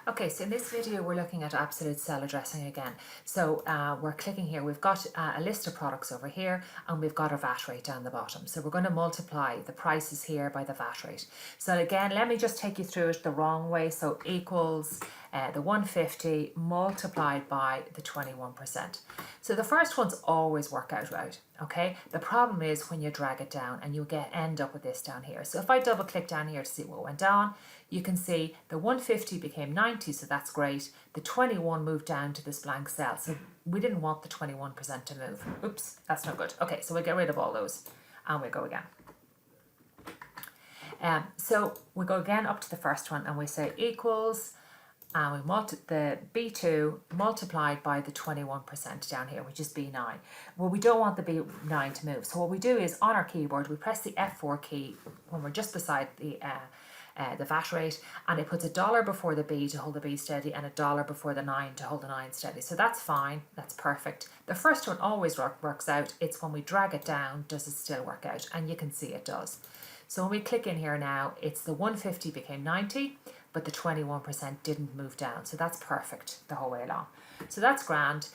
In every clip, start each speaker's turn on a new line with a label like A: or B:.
A: Okay, so in this video we're looking at absolute cell addressing again. So we're clicking here, we've got a list of products over here and we've got our VAT rate down the bottom. So we're going to multiply the prices here by the VAT rate. So again, let me just take you through it the wrong way. So equals the 150 multiplied by the 21%. So the first ones always work out right, okay? The problem is when you drag it down and you end up with this down here. So if I double click down here to see what went on, you can see the 150 became 90, so that's great. The 21 moved down to this blank cell, so we didn't want the 21% to move. Oops, that's not good. Okay, so we'll get rid of all those and we'll go again. So we go again up to the first one and we say equals, and we the B2 multiplied by the 21% down here, which is B9. Well, we don't want the B9 to move. So what we do is on our keyboard, we press the F4 key when we're just beside the VAT rate, and it puts $1 before the B to hold the B steady and $1 before the 9 to hold the 9 steady. So that's fine, that's perfect. The first one always works out. It's when we drag it down, does it still work out? And you can see it does. So when we click in here now, it's the 150 became 90, but the 21% didn't move down. So that's perfect the whole way along. So that's grand.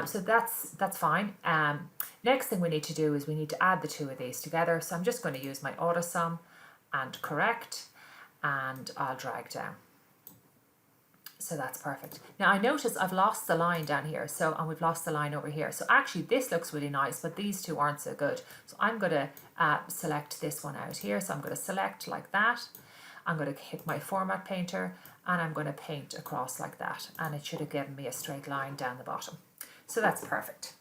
A: So that's fine. Next thing we need to do is we need to add the two of these together. So I'm just going to use my auto sum and correct, and I'll drag down. So that's perfect. Now I notice I've lost the line down here, and we've lost the line over here. So actually this looks really nice, but these two aren't so good. So I'm going to select this one out here. So I'm going to select like that. I'm going to hit my format painter and I'm going to paint across like that. And it should have given me a straight line down the bottom. So that's perfect.